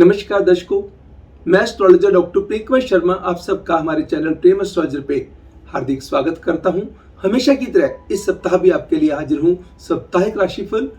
नमस्कार दर्शकों, मैं एस्ट्रोलॉजर डॉक्टर प्रेम शर्मा आप सबका हमारे चैनल प्रेम एस्ट्रोलॉजर पे हार्दिक स्वागत करता हूं। हमेशा की तरह इस सप्ताह भी आपके लिए हाजिर हूं साप्ताहिक राशिफल,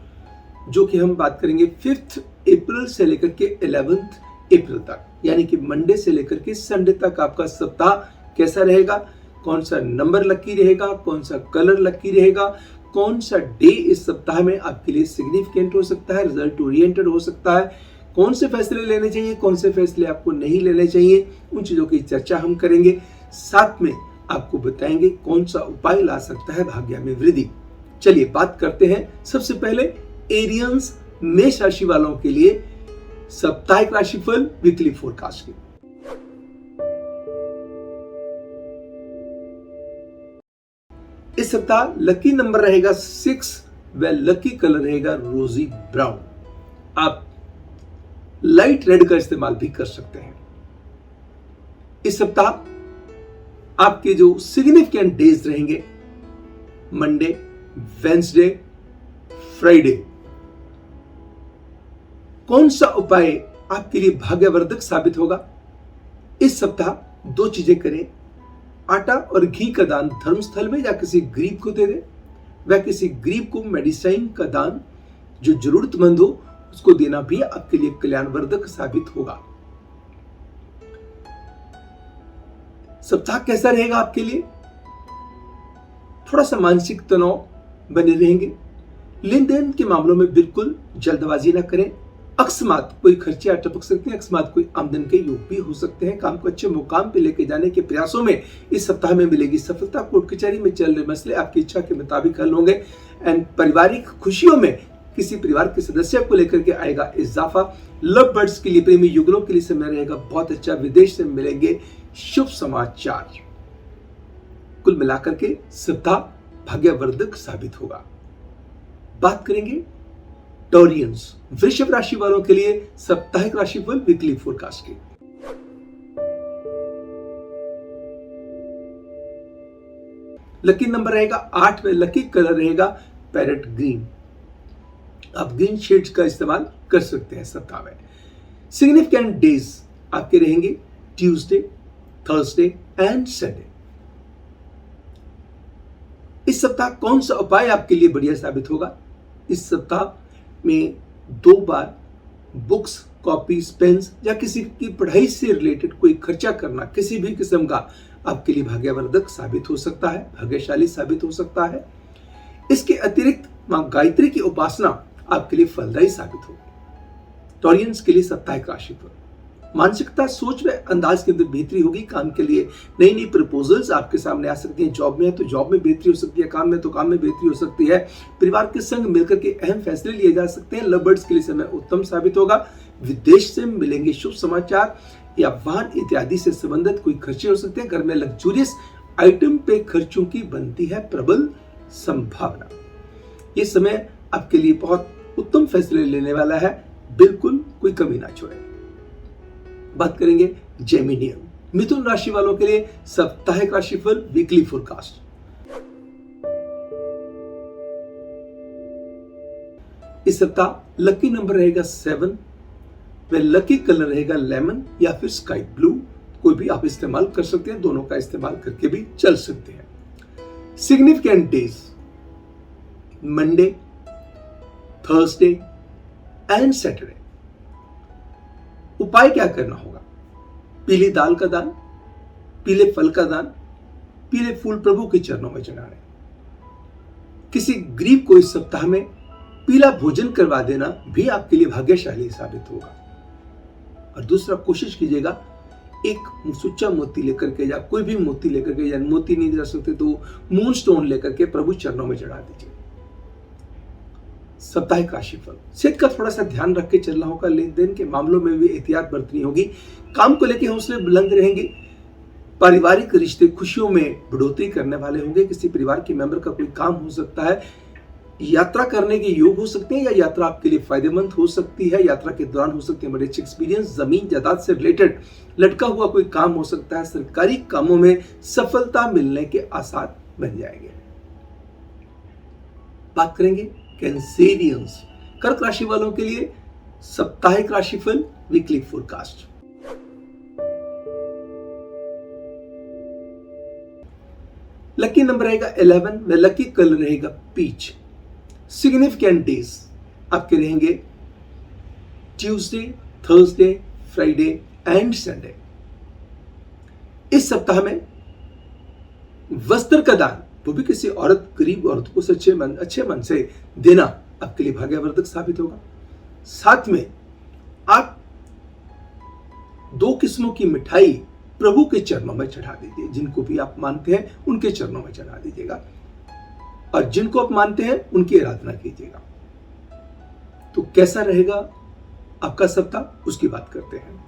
जो कि हम बात करेंगे 5 अप्रैल से लेकर के 11 अप्रैल तक, यानी कि मंडे से लेकर के संडे तक आपका सप्ताह कैसा रहेगा, कौन सा नंबर लकी रहेगा, कौन सा कलर लकी रहेगा, कौन सा डे इस सप्ताह में आपके लिए सिग्निफिकेंट हो सकता है, रिजल्ट ओरिएंटेड हो सकता है, कौन से फैसले लेने चाहिए, कौन से फैसले आपको नहीं लेने चाहिए, उन चीजों की चर्चा हम करेंगे। साथ में आपको बताएंगे कौन सा उपाय ला सकता है भाग्य में वृद्धि। चलिए बात करते हैं सबसे पहले एरियंस मेष राशि वालों के लिए साप्ताहिक राशिफल वीकली फोरकास्ट की। इस सप्ताह लकी नंबर रहेगा 6 व लकी कलर रहेगा रोजी ब्राउन। आप लाइट रेड का इस्तेमाल भी कर सकते हैं। इस सप्ताह आपके जो सिग्निफिकेंट डेज रहेंगे मंडे, वेंसडे, फ्राइडे। कौन सा उपाय आपके लिए भाग्यवर्धक साबित होगा? इस सप्ताह 2 चीजें करें। आटा और घी का दान धर्मस्थल में या किसी गरीब को दे दे, वह किसी गरीब को मेडिसिन का दान जो जरूरतमंद हो उसको देना भी आपके लिए कल्याणवर्धक साबित होगा। सप्ताह कैसा रहेगा आपके लिए? थोड़ा सा मानसिक तनाव बने रहेंगे। लेन देन के मामलों में बिल्कुल जल्दबाजी ना करें। अकस्मात कोई खर्चे आ टपक सकते हैं, अकस्मात कोई आमदन के योग भी हो सकते हैं। काम को अच्छे मुकाम पे लेके जाने के प्रयासों में इस सप्ताह में मिलेगी सफलता। कोर्ट कचहरी में चल रहे मसले आपकी इच्छा के मुताबिक हल होंगे। एंड पारिवारिक खुशियों में किसी परिवार के सदस्य को लेकर के आएगा इजाफा। लव बर्ड्स के लिए, प्रेमी युगलों के लिए समय रहेगा बहुत अच्छा। विदेश से मिलेंगे शुभ समाचार। कुल मिलाकर के सप्ताह भाग्यवर्धक साबित होगा। बात करेंगे टॉरियंस वृषभ राशि वालों के लिए साप्ताहिक राशिफल वीकली फोरकास्ट की। लकी नंबर रहेगा 8 व लकी कलर रहेगा पैरेट ग्रीन। आप ग्रीन शेड्स का इस्तेमाल कर सकते हैं सप्ताह में। सिग्निफिकेंट डेज आपके रहेंगे ट्यूसडे, थर्सडे एंड संडे। इस सप्ताह कौन सा उपाय आपके लिए बढ़िया साबित होगा? इस सप्ताह में 2 बार बुक्स, कॉपीज, पेन्स या किसी की पढ़ाई से रिलेटेड कोई खर्चा करना किसी भी किस्म का आपके लिए भाग्यवर्धक साबित हो सकता है, भाग्यशाली साबित हो सकता है। इसके अतिरिक्त मां गायत्री की उपासना आपके लिए फलदायी साबित होगी। टॉरियंस के लिए साप्ताहिक राशिफल। मानसिकता, सोच व अंदाज के अंदर बेहतरी होगी। काम के लिए नई नई प्रपोजल्स आपके सामने आ सकती हैं। जॉब में है तो जॉब में बेहतरी हो सकती है, काम में तो काम में बेहतरी हो सकती है। परिवार के संग मिलकर के अहम फैसले लिए जा सकते हैं। लव बर्ड्स के लिए समय उत्तम साबित होगा। विदेश से मिलेंगे शुभ समाचार या वाहन इत्यादि से संबंधित कोई खर्चे हो सकते हैं। घर में लग्जूरियस आइटम पे खर्चों की बनती है प्रबल संभावना। ये समय आपके लिए बहुत उत्तम फैसले लेने वाला है, बिल्कुल कोई कमी ना छोड़े। बात करेंगे जेमिनियन मिथुन राशि वालों के लिए साप्ताहिक राशिफल वीकली फोरकास्ट। इस सप्ताह लकी नंबर रहेगा 7 व लकी कलर रहेगा लेमन या फिर स्काई ब्लू। कोई भी आप इस्तेमाल कर सकते हैं, दोनों का इस्तेमाल करके भी चल सकते हैं। Significant days Monday, Thursday and Saturday. उपाय क्या करना होगा? पीली दाल का दान, पीले फल का दान, पीले फूल प्रभु के चरणों में चढ़ाने। किसी गरीब को इस सप्ताह में पीला भोजन करवा देना भी आपके लिए भाग्यशाली साबित होगा। और दूसरा, कोशिश कीजिएगा एक सुच्चा मोती लेकर के या कोई भी मोती लेकर के, या मोती नहीं जा सकते तो मून स्टोन लेकर के प्रभु चरणों में चढ़ा दीजिए। साप्ताहिक राशिफल। सेहत का थोड़ा सा ध्यान रख के चलना होगा। लेन देन के मामलों में भी एहतियात बरतनी होगी। काम को लेकर हौसले बुलंद रहेंगे। पारिवारिक रिश्ते खुशियों में बढ़ोतरी करने वाले होंगे। किसी परिवार के मेंबर का कोई काम हो सकता है। यात्रा करने के योग हो सकते हैं या यात्रा आपके लिए फायदेमंद हो सकती है। यात्रा के दौरान हो सकते हैं बड़े अच्छे एक्सपीरियंस। जमीन जायदाद से रिलेटेड लटका हुआ कोई काम हो सकता है। सरकारी कामों में सफलता मिलने के आसार बन जाएंगे। बात करेंगे कैंसेरियंस कर्क राशि वालों के लिए साप्ताहिक राशिफल वीकली फोरकास्ट। लकी नंबर रहेगा 11 व लकी कलर रहेगा पीच। सिग्निफिकेंट डेज आपके रहेंगे Tuesday, Thursday, Friday and Sunday. इस सप्ताह में वस्त्र का दान, वो भी किसी औरत, गरीब औरत को अच्छे मन से देना आपके लिए भाग्यवर्धक साबित होगा। साथ में आप 2 किस्मों की मिठाई प्रभु के चरणों में चढ़ा दीजिए। जिनको भी आप मानते हैं उनके चरणों में चढ़ा दीजिएगा, और जिनको आप मानते हैं उनकी आराधना कीजिएगा। तो कैसा रहेगा आपका सप्ताह, उसकी बात करते हैं।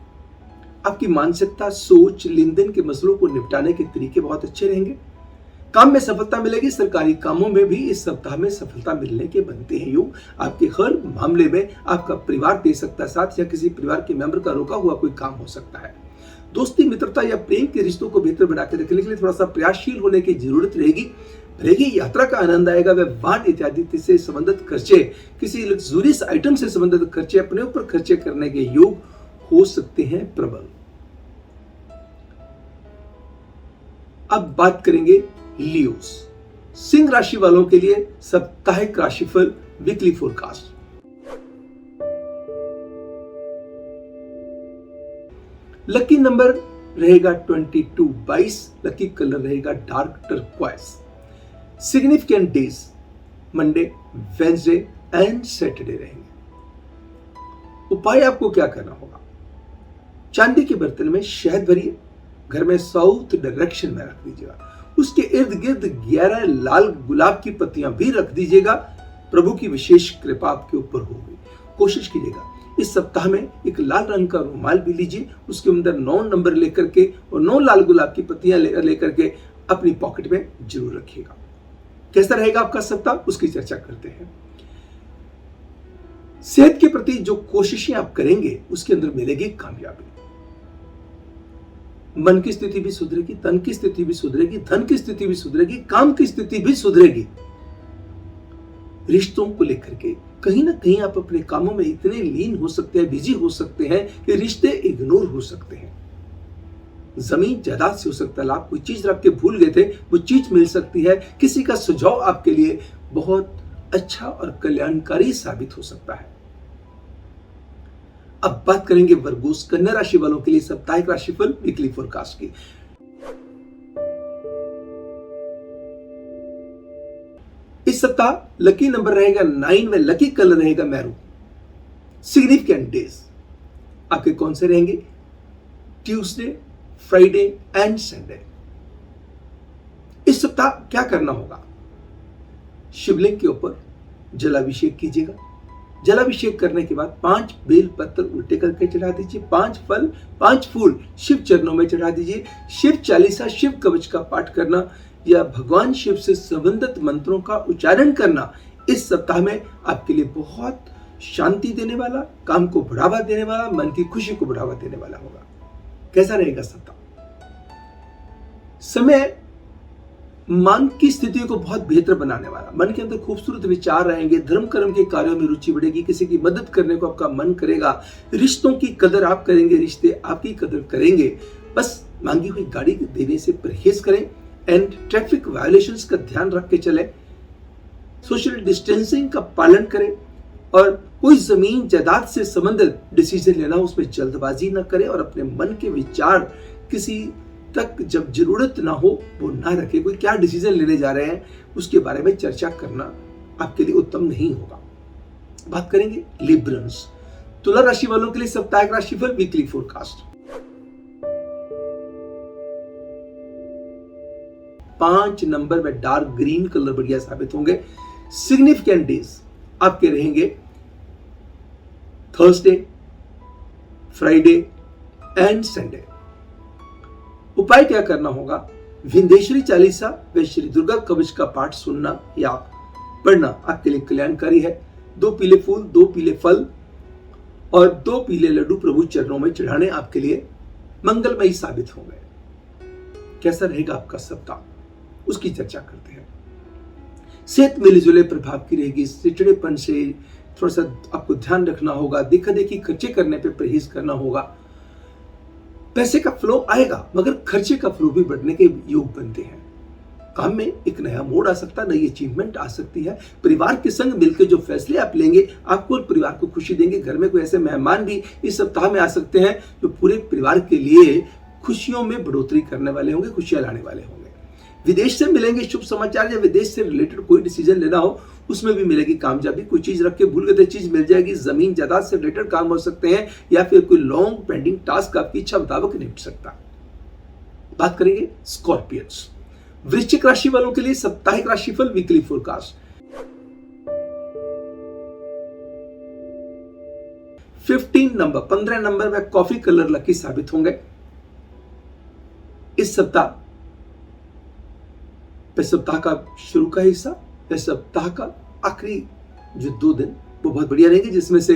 आपकी मानसिकता, सोच, लेन देन के मसलों को निपटाने के तरीके बहुत अच्छे रहेंगे। काम में सफलता मिलेगी। सरकारी कामों में भी इस सप्ताह में सफलता मिलने के बनते हैं योग। आपके हर मामले में आपका परिवार दे सकता है साथ, या किसी परिवार के मेंबर का रोका हुआ कोई काम हो सकता है। दोस्ती, मित्रता या प्रेम के रिश्तों को बेहतर बनाकर रखने के लिए थोड़ा सा प्रयासशील होने की जरूरत रहेगी। रहेगी यात्रा का आनंद आएगा। वह वाहन इत्यादि से संबंधित खर्चे, किसी लग्जूरियस आइटम से संबंधित खर्चे, अपने ऊपर खर्चे करने के योग हो सकते हैं प्रबल। अब बात करेंगे लियोस, सिंह राशि वालों के लिए साप्ताहिक राशिफल वीकली फोरकास्ट। लकी नंबर रहेगा 22, 22। लकी कलर रहेगा dark turquoise. Significant days Monday, Wednesday and Saturday रहेंगे। उपाय आपको क्या करना होगा? चांदी के बर्तन में शहद भरिए, घर में साउथ डायरेक्शन में रख दीजिएगा। उसके इर्द गिर्द 11 लाल गुलाब की पत्तियां भी रख दीजिएगा। प्रभु की विशेष कृपा आपके ऊपर होगी। कोशिश कीजिएगा इस सप्ताह में एक लाल रंग का रुमाल भी लीजिए, उसके अंदर 9 नंबर लेकर के और 9 लाल गुलाब की पत्तियां लेकर के अपनी पॉकेट में जरूर रखिएगा। कैसा रहेगा आपका सप्ताह, उसकी चर्चा करते हैं। सेहत के प्रति जो कोशिशें आप करेंगे उसके अंदर मिलेगी कामयाबी। मन की स्थिति भी सुधरेगी, तन की स्थिति भी सुधरेगी, धन की स्थिति भी सुधरेगी, काम की स्थिति भी सुधरेगी। रिश्तों को लेकर के कहीं ना कहीं आप अपने कामों में इतने लीन हो सकते हैं, बिजी हो सकते हैं कि रिश्ते इग्नोर हो सकते हैं। जमीन जायदाद से हो सकता है लाभ, कोई चीज रख के भूल गए थे, वो चीज मिल सकती है। किसी का सुझाव आपके लिए बहुत अच्छा और कल्याणकारी साबित हो सकता है। अब बात करेंगे वर्गोस, कन्या राशि वालों के लिए साप्ताहिक राशिफल वीकली फोरकास्ट की। इस सप्ताह लकी नंबर रहेगा 9 व लकी कलर रहेगा मैरून। सिग्निफिकेंट डेज आपके कौन से रहेंगे? Tuesday, Friday and Sunday. इस सप्ताह क्या करना होगा? शिवलिंग के ऊपर जलाभिषेक कीजिएगा। जलाभिषेक करने के बाद 5 बेल पत्र उल्टे करके चढ़ा दीजिए। 5 फल, 5 फूल शिव चरणों में चढ़ा दीजिए। शिव चालीसा, शिव कवच का पाठ करना या भगवान शिव से संबंधित मंत्रों का उच्चारण करना इस सप्ताह में आपके लिए बहुत शांति देने वाला, काम को बढ़ावा देने वाला, मन की खुशी को बढ़ावा देने वाला होगा। कैसा रहेगा सप्ताह? समय मन की स्थिति को बहुत बेहतर बनाने वाला, मन के अंदर खूबसूरत विचार रहेंगे। धर्म कर्म के कार्यों में रुचि बढ़ेगी। किसी की मदद करने को आपका मन करेगा। रिश्तों की कदर आप करेंगे, रिश्ते आपकी कदर करेंगे। बस मांगी हुई गाड़ी देने से परहेज करें एंड ट्रैफिक वायोलेशंस का ध्यान रख के चलें। सोशल डिस्टेंसिंग का पालन करें और कोई जमीन जायदाद से संबंधित डिसीजन लेना उसमें जल्दबाजी ना करें और अपने मन के विचार किसी तक जब जरूरत ना हो वो ना रखें। कोई क्या डिसीजन लेने जा रहे हैं उसके बारे में चर्चा करना आपके लिए उत्तम नहीं होगा। बात करेंगे लिब्रंस, तुला राशि वालों के लिए साप्ताहिक राशिफल वीकली फोरकास्ट। 5 नंबर में डार्क ग्रीन कलर बढ़िया साबित होंगे। सिग्निफिकेंट डेज आपके रहेंगे थर्सडे, फ्राइडे एंड संडे। उपाय क्या करना होगा? विंध्येश्वरी चालीसा व श्री दुर्गा कवच का पाठ सुनना या पढ़ना आपके लिए कल्याणकारी है। 2 पीले फूल, 2 पीले फल और 2 पीले लड्डू प्रभु चरणों में चढ़ाने आपके लिए मंगलमयी साबित होंगे। कैसा रहेगा आपका सप्ताह, उसकी चर्चा करते हैं। सेहत मिले जुले प्रभाव की रहेगी। चिड़चिड़ेपन से, थोड़ा सा आपको ध्यान रखना होगा, देखा देखी खर्चे करने पे परहेज करना होगा। पैसे का फ्लो आएगा मगर खर्चे का फ्लो भी बढ़ने के योग बनते हैं। काम में एक नया मोड़ आ सकता है, नई अचीवमेंट आ सकती है। परिवार के संग मिलकर जो फैसले आप लेंगे आपको और परिवार को खुशी देंगे। घर में कोई ऐसे मेहमान भी इस सप्ताह में आ सकते हैं जो पूरे परिवार के लिए खुशियों में बढ़ोतरी करने वाले होंगे, खुशियां लाने वाले होंगे। विदेश से मिलेंगे शुभ समाचार, या विदेश से रिलेटेड कोई डिसीजन लेना हो उसमें भी मिलेगी कामयाबी। कोई चीज रख के भूल गए तो चीज मिल जाएगी। जमीन जायदाद से रिलेटेड काम हो सकते हैं, या फिर कोई लॉन्ग पेंडिंग टास्क आपकी इच्छा मुताबिक निपट सकता है। बात करेंगे स्कॉर्पियंस, वृश्चिक राशि वालों के लिए साप्ताहिक राशिफल वीकली फोरकास्ट। 15 नंबर में कॉफी कलर लकी साबित होंगे। इस सप्ताह सप्ताह का शुरू का हिस्सा या सप्ताह का आखिरी जो 2 दिन वो बहुत बढ़िया रहेंगे, जिसमें से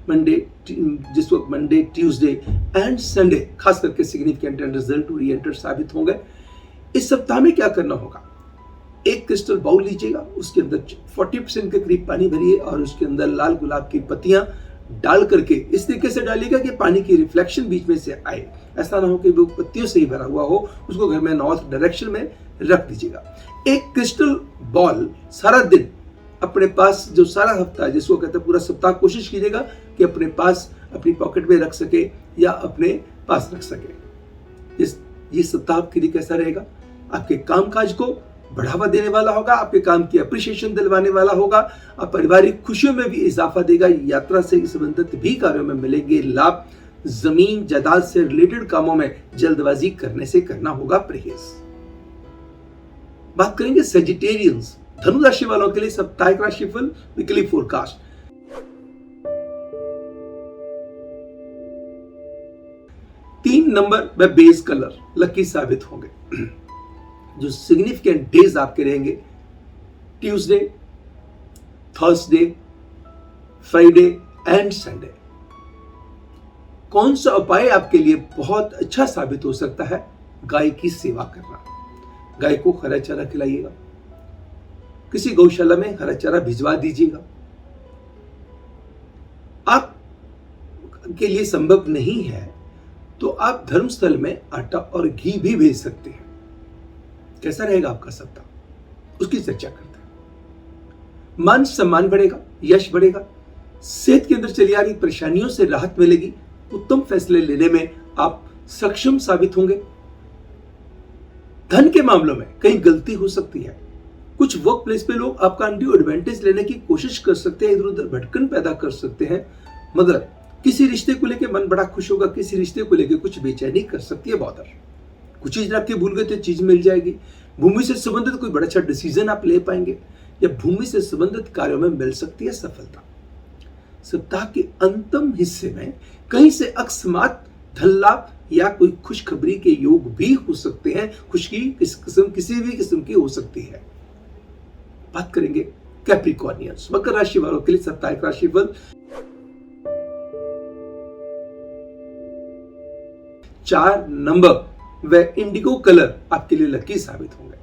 मंडे, ट्यूसडे एंड संडे खास करके सिग्निफिकेंट एंड रिजल्ट ओरिएंटेड साबित होंगे। इस सप्ताह में क्या करना होगा, एक क्रिस्टल बाउल लीजिएगा, उसके अंदर 40% के करीब पानी भरिए और उसके अंदर लाल गुलाब की पत्तियां डाल करके इस तरीके से डालिएगा कि पानी की रिफ्लेक्शन बीच में से आए। ऐसा ना हो कि वो पत्तियों से ही भरा हुआ हो। उसको घर में नॉर्थ डायरेक्शन में रख दीजिएगा। एक क्रिस्टल बॉल सारा दिन अपने पास, जो सारा हफ्ता जिसको कहते हैं पूरा सप्ताह, कोशिश कीजिएगा कि अपने पास अपनी पॉकेट में रख सके या अपने पास रख सके। ये सप्ताह आपके लिए कैसा रहेगा, आपके कामकाज को बढ़ावा देने वाला होगा, आपके काम की अप्रिशिएशन दिलवाने वाला होगा, आप पारिवारिक खुशियों में भी इजाफा देगा। यात्रा से संबंधित भी कार्यों में मिलेंगे लाभ। जमीन जायदाद से रिलेटेड कामों में जल्दबाजी करने से करना होगा परहेज। बात करेंगे सेजिटेरियंस, धनु राशि वालों के लिए साप्ताहिक राशिफल वीकली फोरकास्ट। तीन नंबर व बेस कलर लकी साबित होंगे। जो सिग्निफिकेंट डेज आपके रहेंगे Tuesday, Thursday, Friday and Sunday. कौन सा उपाय आपके लिए बहुत अच्छा साबित हो सकता है, गाय की सेवा करना। गाय को हरा चारा खिलाइएगा, किसी गौशाला में हरा चारा भिजवा दीजिएगा। आप के लिए संभव नहीं है तो आप धर्मस्थल में आटा और घी भी भेज सकते हैं। कैसा रहेगा आपका सप्ताह, उसकी चर्चा करते हैं। मान सम्मान बढ़ेगा, यश बढ़ेगा, सेहत के अंदर चली आ रही परेशानियों से राहत मिलेगी, उत्तम फैसले लेने में आप सक्षम साबित होंगे। धन के मामलों में कहीं गलती हो सकती है, कुछ वर्क प्लेस पे लोग आपका अनड्यू एडवांटेज लेने की कोशिश कर सकते हैं, इधर उधर भटकन पैदा कर सकते हैं। मगर किसी रिश्ते को लेकर मन बड़ा खुश होगा, किसी रिश्ते को लेकर कुछ बेचैनी कर सकती है बॉदर। कुछ चीज रख के भूल गए तो चीज मिल जाएगी। भूमि से संबंधित कोई बड़ा अच्छा डिसीजन आप ले पाएंगे, या भूमि से संबंधित कार्यों में मिल सकती है सफलता। सप्ताह के अंतिम हिस्से में कहीं से अकस्मात धन लाभ या कोई खुशखबरी के योग भी हो सकते हैं। खुशी किसी भी किस्म की हो सकती है। बात करेंगे कैप्रिकॉर्नियंस, मकर राशि वालों के लिए साप्ताहिक राशिफल। 4 नंबर व इंडिगो कलर आपके लिए लकी साबित होंगे।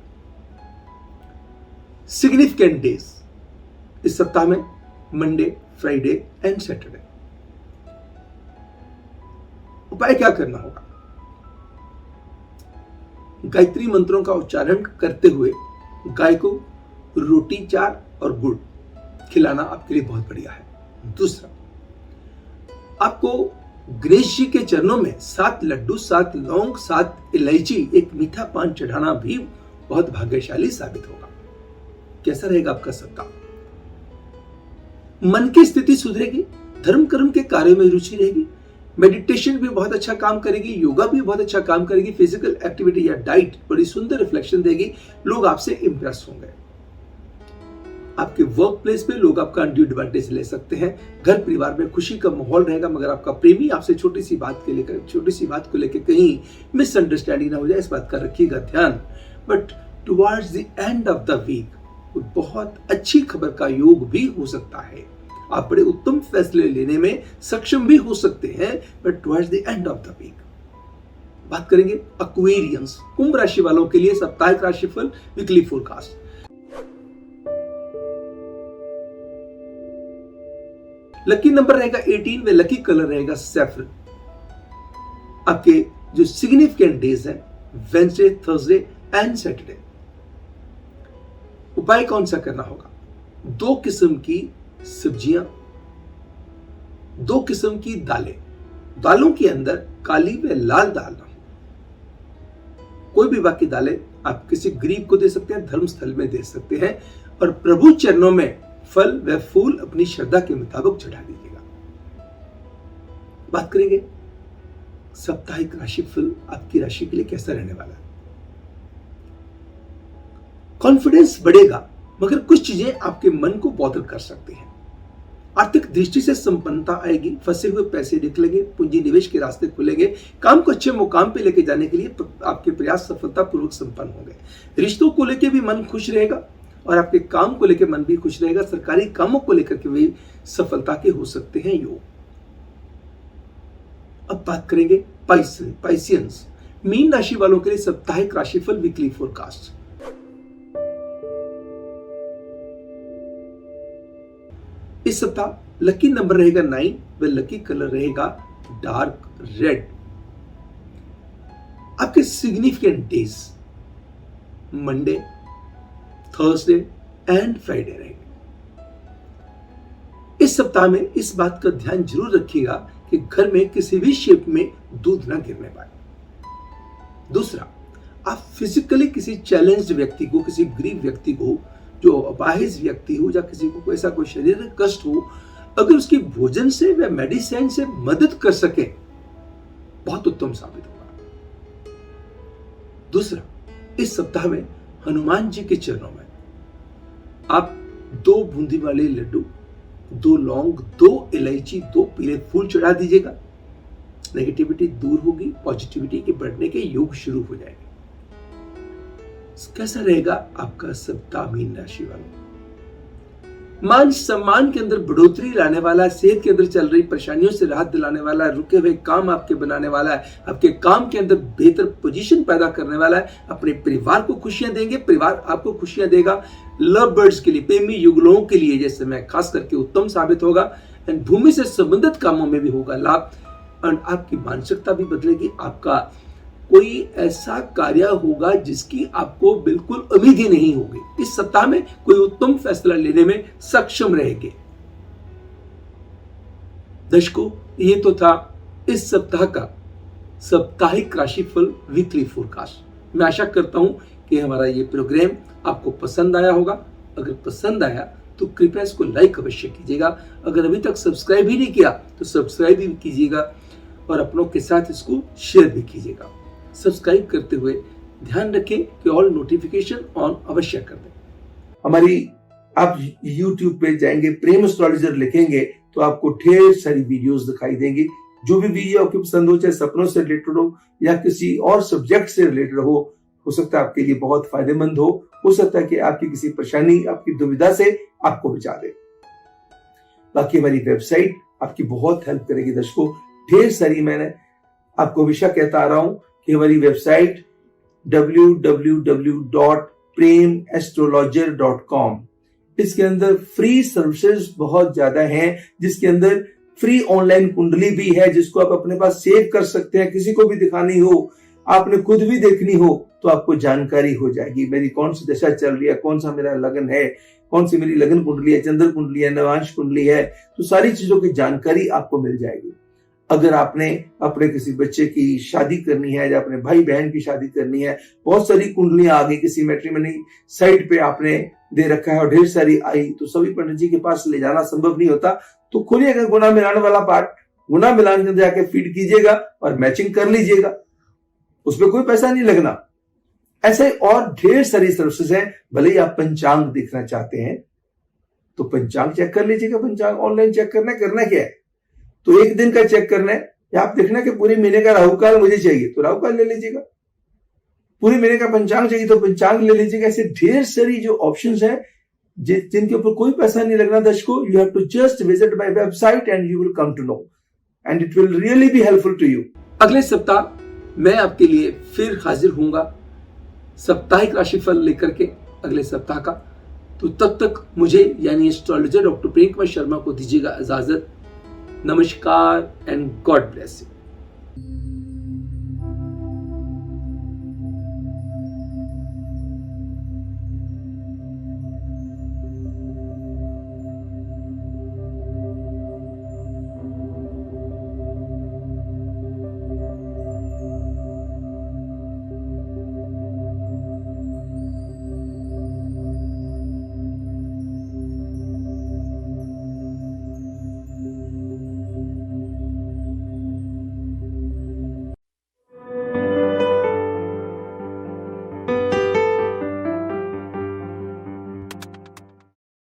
सिग्निफिकेंट डेज इस सप्ताह में मंडे, फ्राइडे एंड सैटरडे। उपाय क्या करना होगा, गायत्री मंत्रों का उच्चारण करते हुए गाय को रोटी, चार और गुड़ खिलाना आपके लिए बहुत बढ़िया है। दूसरा, आपको गणेश जी के चरणों में 7 लड्डू, 7 लौंग, 7 इलायची, एक मीठा पान चढ़ाना भी बहुत भाग्यशाली साबित होगा। कैसा रहेगा आपका सप्ताह, मन की स्थिति सुधरेगी, धर्म कर्म के कार्य में रुचि रहेगी, मेडिटेशन भी बहुत अच्छा काम करेगी, योगा भी बहुत अच्छा काम करेगी, फिजिकल एक्टिविटी या डाइट बड़ी सुंदर रिफ्लेक्शन देगी, लोग आपसे इंप्रेस होंगे। आपके वर्क प्लेस पे लोग आपका अनड्यू एडवांटेज ले सकते हैं। घर परिवार में खुशी का माहौल रहेगा, मगर आपका प्रेमी आपसे छोटी सी बात को लेकर कहीं मिसअंडरस्टैंडिंग ना हो जाए, इस बात का रखिएगा ध्यान। But towards the end of the week बहुत अच्छी खबर का योग भी हो सकता है। आप बड़े उत्तम फैसले लेने में सक्षम भी हो सकते हैं, but towards the end of the week. बात करेंगे एक्वेरियंस, कुंभ राशि वालों के लिए साप्ताहिक राशिफल वीकली फोरकास्ट। लकी नंबर रहेगा 18 व लकी कलर रहेगा सैफरन। आपके जो सिग्निफिकेंट डेज हैं वेंसडे, थर्सडे एंड सैटरडे। उपाय कौन सा करना होगा? 2 किस्म की सब्जियां, 2 किस्म की दालें, दालों के अंदर काली व लाल दाल ना हो। कोई भी बाकी दालें आप किसी गरीब को दे सकते हैं, धर्मस्थल में दे सकते हैं, और प्रभु चरणों में फल व फूल अपनी श्रद्धा के मुताबिक चढ़ा दीजिएगा। बात करेंगे साप्ताहिक राशिफल आपकी राशि के लिए कैसा रहने वाला है। कॉन्फिडेंस बढ़ेगा, मगर कुछ चीजें आपके मन को बॉदर कर सकती हैं। आर्थिक दृष्टि से संपन्नता आएगी, फंसे हुए पैसे निकलेंगे, पूंजी निवेश के रास्ते खुलेंगे, काम को अच्छे मुकाम पे लेके जाने के लिए आपके प्रयास सफलतापूर्वक संपन्न होंगे। रिश्तों को लेकर भी मन खुश रहेगा और आपके काम को लेकर मन भी खुश रहेगा। सरकारी कामों को लेकर के भी सफलता के हो सकते हैं योग। अब बात करेंगे पाइसियंस, मीन राशि वालों के लिए साप्ताहिक राशिफल वीकली फोरकास्ट। इस सप्ताह लकी नंबर रहेगा 9 व लकी कलर रहेगा डार्क रेड। आपके significant days Monday, Thursday and Friday रहेंगे। इस सप्ताह में इस बात का ध्यान जरूर रखिएगा कि घर में किसी भी शेप में दूध ना गिरने पाए। दूसरा, आप फिजिकली किसी चैलेंज्ड व्यक्ति को, किसी गरीब व्यक्ति को, जो अपाहिज व्यक्ति हो या किसी को ऐसा कोई शारीरिक कष्ट हो, अगर उसकी भोजन से व मेडिसिन से मदद कर सके, बहुत उत्तम साबित होगा। दूसरा, इस सप्ताह में हनुमान जी के चरणों में आप 2 बूंदी वाले लड्डू, 2 लौंग, 2 इलायची, 2 पीले फूल चढ़ा दीजिएगा। नेगेटिविटी दूर होगी, पॉजिटिविटी के बढ़ने के योग शुरू हो जाएंगे। कैसा रहेगा आपका सप्ताह मीन राशि वालों? मान सम्मान के अंदर बढ़ोतरी लाने वाला, सेहत के अंदर चल रही परेशानियों से राहत दिलाने वाला, रुके हुए काम आपके बनाने वाला है, आपके काम के अंदर बेहतर पोजीशन पैदा करने वाला है, अपने परिवार को खुशियां देंगे, परिवार आपको खुशियां देगा। लव बर्ड्स के लिए, प्रेमी युगलों के लिए ये समय खास करके उत्तम साबित होगा। एंड भूमि से संबंधित कामों में भी होगा लाभ, और आपकी मानसिकता भी बदलेगी। आपका कोई ऐसा कार्य होगा जिसकी आपको बिल्कुल उम्मीद ही नहीं होगी। इस सप्ताह में कोई उत्तम फैसला लेने में सक्षम रहेंगे। दर्शकों, ये तो था इस सप्ताह का साप्ताहिक राशिफल वीकली फोरकास्ट। मैं आशा करता हूं कि हमारा ये प्रोग्राम आपको पसंद आया होगा। अगर पसंद आया तो कृपया इसको लाइक अवश्य कीजिएगा। अगर अभी तक सब्सक्राइब ही नहीं किया तो सब्सक्राइब भी कीजिएगा, और अपनों के साथ इसको शेयर भी कीजिएगा। सब्सक्राइब करते हुए ध्यान रखें कि ऑल नोटिफिकेशन ऑन अवश्य कर दें। हमारी आप YouTube पे जाएंगे, प्रेम एस्ट्रोलॉजर लिखेंगे तो आपको ढेर सारी वीडियोस दिखाई देंगी। जो भी वीडियो आपको पसंद हो, चाहे सपनों से रिलेटेड हो या किसी और सब्जेक्ट से रिलेटेड हो सकता है आपके लिए बहुत फायदेमंद हो सकता है कि आपकी किसी परेशानी, आपकी दुविधा से आपको बचा दे। बाकी हमारी वेबसाइट आपकी बहुत हेल्प करेगी दर्शकों। ढेर सारी, मैंने आपको हमेशा कहता आ रहा हूं कि हमारी वेबसाइट www.premastrologer.com, इसके अंदर फ्री सर्विसेज बहुत ज्यादा हैं, जिसके अंदर फ्री ऑनलाइन कुंडली भी है जिसको आप अपने पास सेव कर सकते हैं। किसी को भी दिखानी हो, आपने खुद भी देखनी हो तो आपको जानकारी हो जाएगी। मेरी कौन सी दशा चल रही है, कौन सा मेरा लगन है, कौन सी मेरी लगन कुंडली है, चंद्र कुंडली है, नवांश कुंडली है, तो सारी चीजों की जानकारी आपको मिल जाएगी। अगर आपने अपने किसी बच्चे की शादी करनी है या अपने भाई बहन की शादी करनी है, बहुत सारी कुंडलियां आ गई, किसी मैट्रिमनी साइट पे आपने दे रखा है और ढेर सारी आई, तो सभी पंडित जी के पास ले जाना संभव नहीं होता। तो खोलिएगा गुना मिलान वाला पार्ट, गुना मिलान के अंदर जाके फीड कीजिएगा और मैचिंग कर लीजिएगा, उसमें कोई पैसा नहीं लगना। ऐसे और ढेर सारी सर्विसेज हैं। भले ही आप पंचांग देखना चाहते हैं तो पंचांग चेक कर लीजिएगा। पंचांग ऑनलाइन चेक करना क्या है, तो एक दिन का चेक करना है, या आप देखना कि पूरे महीने का राहुकाल मुझे चाहिए तो राहुकाल ले लीजिएगा, पूरे महीने का पंचांग चाहिए तो पंचांग ले लीजिएगा। ऐसे ढेर सारी जो ऑप्शंस हैं जिनके ऊपर कोई पैसा नहीं लगना दर्शकों। You have to just visit my website and you will come to know and it will really be helpful to you. अगले सप्ताह मैं आपके लिए फिर हाजिर होऊंगा साप्ताहिक राशिफल लेकर के अगले सप्ताह का। तो तब तक मुझे यानी एस्ट्रोलॉजर डॉक्टर प्रेम कुमार शर्मा को दीजिएगा इजाजत। नमस्कार एंड गॉड ब्लेस यू।